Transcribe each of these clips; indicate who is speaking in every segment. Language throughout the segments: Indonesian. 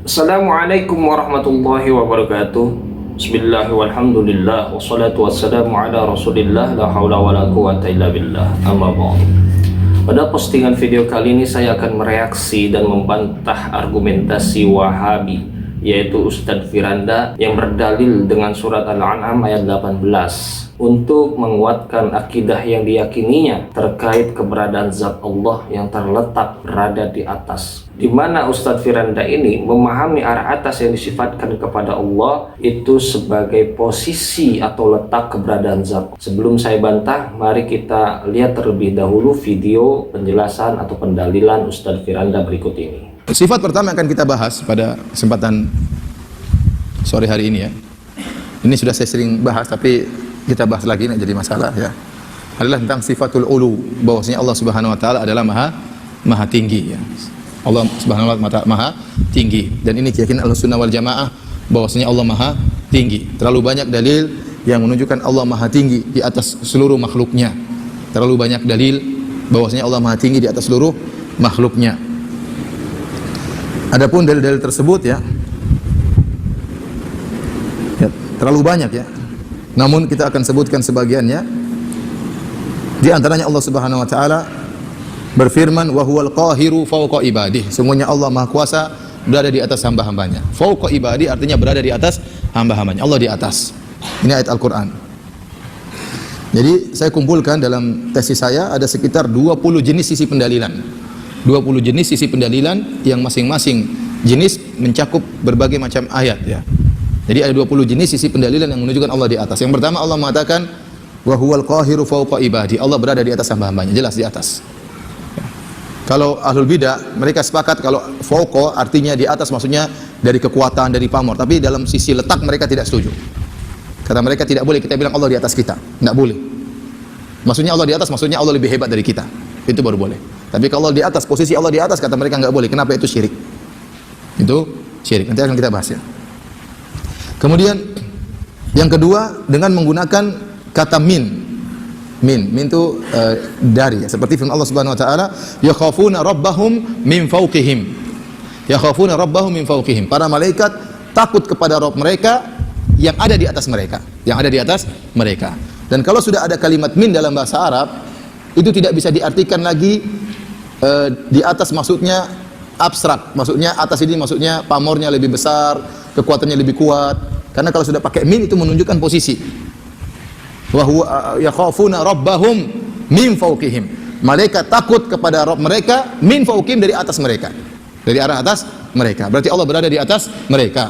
Speaker 1: Assalamualaikum warahmatullahi wabarakatuh. Bismillah walhamdulillah wassalatu wassalamu ala rasulillah la hawla wa la quwata illa billah, amma ba'du. Pada postingan video kali ini saya akan mereaksi dan membantah argumentasi Wahabi, yaitu Ustadz Firanda yang berdalil dengan surat Al-An'am ayat 18 untuk menguatkan akidah yang diyakininya terkait keberadaan zat Allah yang terletak berada di atas, di mana Ustadz Firanda ini memahami arah atas yang disifatkan kepada Allah itu sebagai posisi atau letak keberadaan zat. Sebelum saya bantah, mari kita lihat terlebih dahulu video penjelasan atau pendalilan Ustadz Firanda berikut ini.
Speaker 2: Sifat pertama yang akan kita bahas pada kesempatan sore hari ini ya. Ini sudah saya sering bahas, tapi kita bahas lagi, ini jadi masalah ya. Adalah tentang sifatul ulu, bahwasanya Allah Subhanahu wa taala adalah maha tinggi ya. Allah Subhanahu wa taala maha tinggi, dan ini keyakinan Ahlussunnah wal Jamaah bahwasanya Allah maha tinggi. Terlalu banyak dalil yang menunjukkan Allah maha tinggi di atas seluruh makhluknya. Terlalu banyak dalil bahwasanya Allah maha tinggi di atas seluruh makhluknya. Adapun dalil-dalil tersebut ya terlalu banyak ya. Namun kita akan sebutkan sebagiannya. Di antaranya Allah Subhanahu wa taala berfirman, wa huwal qahiru fawqa ibadih. Sungguhnya Allah Maha Kuasa berada di atas hamba-hambanya. Fawqa ibadi artinya berada di atas hamba-hambanya. Allah di atas. Ini ayat Al-Qur'an. Jadi saya kumpulkan dalam tesis saya ada sekitar 20 jenis sisi pendalilan. 20 jenis sisi pendalilan yang masing-masing jenis mencakup berbagai macam ayat ya. Jadi ada 20 jenis sisi pendalilan yang menunjukkan Allah di atas. Yang pertama, Allah mengatakan wa huwal qahiru fawqa ibadi. Allah berada di atas hamba-hambanya, jelas di atas. Ya. Kalau ahlul bidah, mereka sepakat kalau fawqa artinya di atas, maksudnya dari kekuatan, dari pamor. Tapi dalam sisi letak mereka tidak setuju. Kata mereka tidak boleh kita bilang Allah di atas kita, tidak boleh. Maksudnya Allah di atas, maksudnya Allah lebih hebat dari kita. Itu baru boleh. Tapi kalau di atas, posisi Allah di atas, kata mereka nggak boleh. Kenapa? Itu syirik. Itu syirik. Nanti akan kita bahas ya. Kemudian yang kedua, dengan menggunakan kata min. Min itu dari ya. Seperti firman Allah Subhanahu wa taala, yakhafuna rabbahum min fawqihim. Yakhafuna rabbahum min fawqihim. Para malaikat takut kepada Rabb mereka yang ada di atas mereka, yang ada di atas mereka. Dan kalau sudah ada kalimat min dalam bahasa Arab, itu tidak bisa diartikan lagi di atas maksudnya abstrak. Maksudnya atas ini maksudnya pamornya lebih besar, kekuatannya lebih kuat. Karena kalau sudah pakai min itu menunjukkan posisi. Wa huwa yakhafuna rabbahum min fawqihim. Malaikat takut kepada Rabb mereka min fawqihim, dari atas mereka. Dari arah atas mereka. Berarti Allah berada di atas mereka.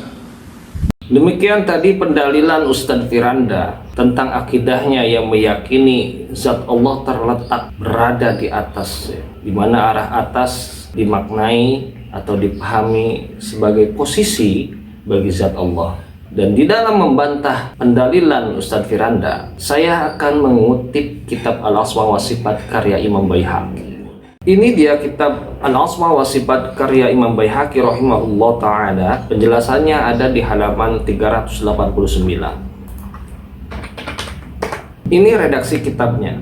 Speaker 1: Demikian tadi pendalilan Ustadz Firanda tentang akidahnya yang meyakini zat Allah terletak berada di atas, di mana arah atas dimaknai atau dipahami sebagai posisi bagi zat Allah. Dan di dalam membantah pendalilan Ustadz Firanda, saya akan mengutip kitab Al-Asma wa Sifat karya Imam Baihaqi. Ini dia kitab Al-Asma wa Sifat karya Imam Baihaqi rahimahullah ta'ala. Penjelasannya ada di halaman 389. Ini redaksi kitabnya.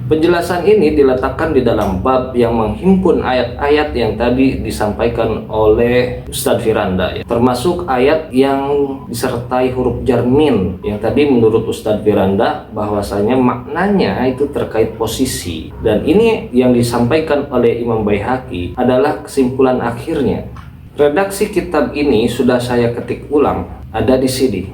Speaker 1: Penjelasan ini diletakkan di dalam bab yang menghimpun ayat-ayat yang tadi disampaikan oleh Ustadz Firanda ya. Termasuk ayat yang disertai huruf jar min, yang tadi menurut Ustadz Firanda bahwasanya maknanya itu terkait posisi. Dan ini yang disampaikan oleh Imam Baihaqi adalah kesimpulan akhirnya. Redaksi kitab ini sudah saya ketik ulang, ada di sini.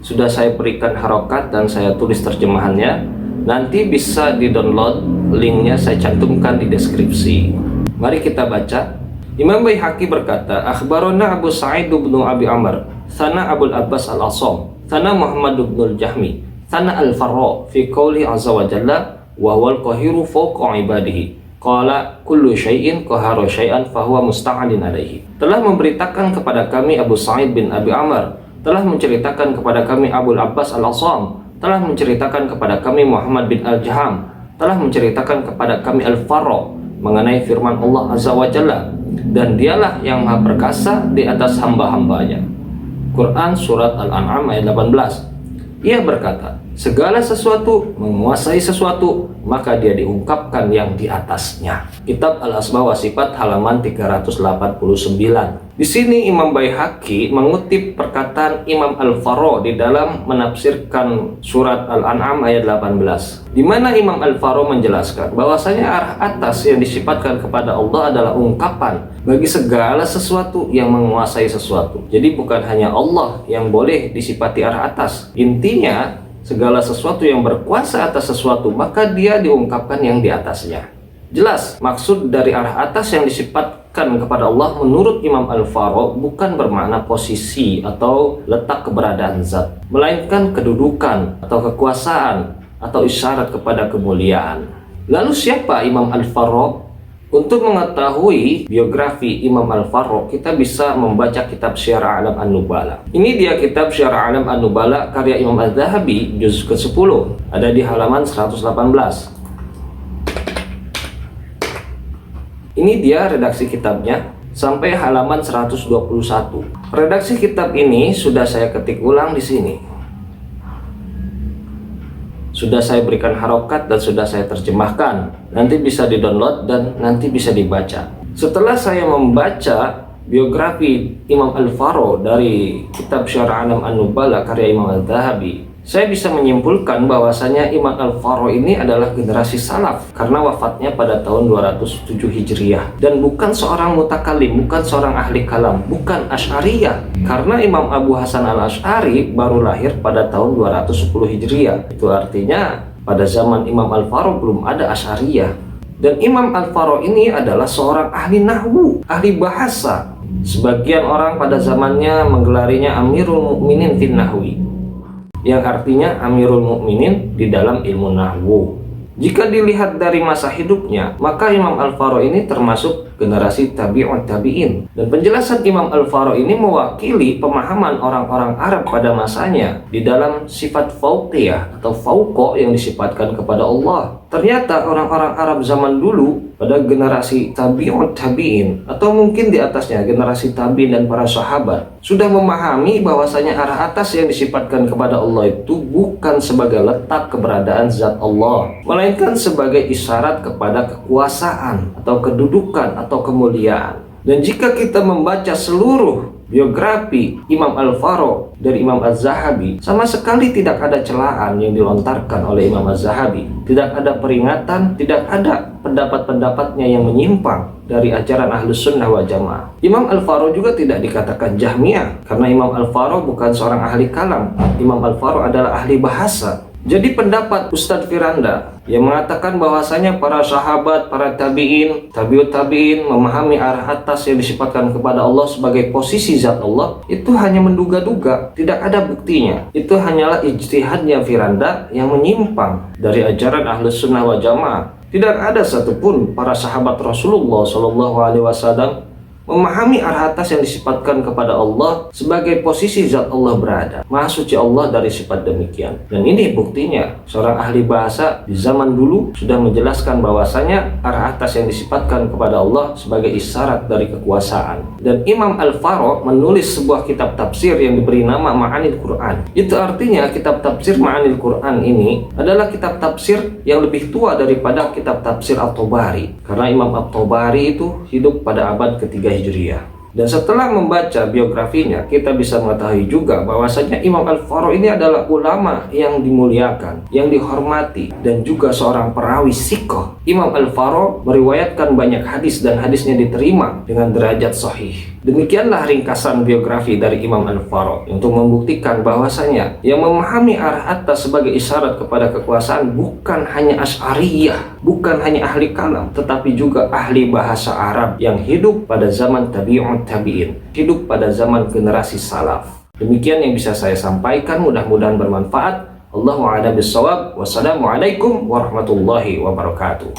Speaker 1: Sudah saya berikan harokat dan saya tulis terjemahannya. Nanti bisa di-download, linknya saya cantumkan di deskripsi. Mari kita baca. Imam Baihaqi berkata, akhbarona Abu Sa'id bin Abi Amr, sana Abul Abbas al-Asam, sana Muhammad bin al-Jahmi, sana al-Farra fi qawli azza wa jalla wa huwal qahiru fawqa ibadihi. Qala kullu syai'in qahara syai'an fahuwa musta'alin alaihi. Telah memberitakan kepada kami Abu Sa'id bin Abi Amr, telah menceritakan kepada kami Abul Abbas al-Asam, telah menceritakan kepada kami Muhammad bin Al-Jaham, telah menceritakan kepada kami Al-Farra mengenai firman Allah Azza wa Jalla, dan dialah yang maha perkasa di atas hamba-hambanya. Quran Surat Al-An'am ayat 18. Ia berkata, segala sesuatu, menguasai sesuatu, maka dia diungkapkan yang di atasnya. Kitab Al-Asma wa Sifat halaman 389. Di sini Imam Baihaqi mengutip perkataan Imam Al-Faro di dalam menafsirkan surat Al-An'am ayat 18, di mana Imam Al-Faro menjelaskan bahwasanya arah atas yang disifatkan kepada Allah adalah ungkapan bagi segala sesuatu yang menguasai sesuatu. Jadi bukan hanya Allah yang boleh disifati arah atas. Intinya segala sesuatu yang berkuasa atas sesuatu, maka dia diungkapkan yang di atasnya. Jelas, maksud dari arah atas yang disifatkan kepada Allah menurut Imam Al-Faro bukan bermakna posisi atau letak keberadaan zat, melainkan kedudukan atau kekuasaan atau isyarat kepada kemuliaan. Lalu siapa Imam Al-Faro? Untuk mengetahui biografi Imam Al-Faro, kita bisa membaca kitab Syiar A'lam An-Nubala. Ini dia kitab Syiar A'lam An-Nubala karya Imam Az-Zahabi, juz ke-10, ada di halaman 118. Ini dia redaksi kitabnya sampai halaman 121. Redaksi kitab ini sudah saya ketik ulang di sini. Sudah saya berikan harokat dan sudah saya terjemahkan. Nanti bisa di-download dan nanti bisa dibaca. Setelah saya membaca biografi Imam Al-Faro dari kitab Syiar A'lam An-Nubala karya Imam Az-Zahabi, saya bisa menyimpulkan bahwasanya Imam Al-Faro ini adalah generasi salaf karena wafatnya pada tahun 207 Hijriah, dan bukan seorang mutakalim, bukan seorang ahli kalam, bukan Asy'ariyah, karena Imam Abu Hasan Al-Asy'ari baru lahir pada tahun 210 Hijriah. Itu artinya pada zaman Imam Al-Faro belum ada Asy'ariyah. Dan Imam Al-Faro ini adalah seorang ahli nahwu, ahli bahasa. Sebagian orang pada zamannya menggelarinya Amirul Mukminin fin Nahwi, yang artinya Amirul Mukminin di dalam ilmu nahwu. Jika dilihat dari masa hidupnya, maka Imam Al-Faro ini termasuk generasi tabi'ut tabi'in. Dan penjelasan Imam Al-Faro ini mewakili pemahaman orang-orang Arab pada masanya di dalam sifat fauqiyah atau fauqo yang disifatkan kepada Allah. Ternyata orang-orang Arab zaman dulu pada generasi tabi'ut tabi'in atau mungkin di atasnya generasi tabi'in dan para sahabat sudah memahami bahwasanya arah atas yang disifatkan kepada Allah itu bukan sebagai letak keberadaan zat Allah, melainkan sebagai isyarat kepada kekuasaan atau kedudukan atau kemuliaan. Dan jika kita membaca seluruh biografi Imam Al-Faro dari Imam Az-Zahabi, sama sekali tidak ada celaan yang dilontarkan oleh Imam Az-Zahabi, tidak ada peringatan, tidak ada pendapat-pendapatnya yang menyimpang dari ajaran Ahlus Sunnah wal Jamaah. Imam Al-Faro juga tidak dikatakan Jahmiyah karena Imam Al-Faro bukan seorang ahli kalam. Imam Al-Faro adalah ahli bahasa. Jadi pendapat Ustadz Firanda yang mengatakan bahwasanya para sahabat, para tabi'in, tabi'ut tabi'in memahami arah atas yang disifatkan kepada Allah sebagai posisi zat Allah, itu hanya menduga-duga, tidak ada buktinya. Itu hanyalah ijtihadnya Firanda yang menyimpang dari ajaran Ahlus Sunnah wal Jamaah. Tidak ada satupun para sahabat Rasulullah SAW memahami arah atas yang disifatkan kepada Allah sebagai posisi zat Allah berada. Maha suci Allah dari sifat demikian. Dan ini buktinya, seorang ahli bahasa di zaman dulu sudah menjelaskan bahwasanya arah atas yang disifatkan kepada Allah sebagai isyarat dari kekuasaan. Dan Imam Al-Faro menulis sebuah kitab tafsir yang diberi nama Ma'anil Quran. Itu artinya kitab tafsir Ma'anil Quran ini adalah kitab tafsir yang lebih tua daripada kitab tafsir At-Tabari, karena Imam At-Tabari itu hidup pada abad ketiga Hijriah. Dan setelah membaca biografinya, kita bisa mengetahui juga bahwasanya Imam Al-Faro ini adalah ulama yang dimuliakan, yang dihormati, dan juga seorang perawi siqah. Imam Al-Faro meriwayatkan banyak hadis dan hadisnya diterima dengan derajat sahih. Demikianlah ringkasan biografi dari Imam Al-Faro untuk membuktikan bahwasanya yang memahami arah atas sebagai isyarat kepada kekuasaan bukan hanya Asy'ariyah, bukan hanya ahli kalam, tetapi juga ahli bahasa Arab yang hidup pada zaman tabi'ut tabi'in, hidup pada zaman generasi salaf. Demikian yang bisa saya sampaikan, mudah-mudahan bermanfaat. Allahu a'lam bishawab. Wassalamualaikum warahmatullahi wabarakatuh.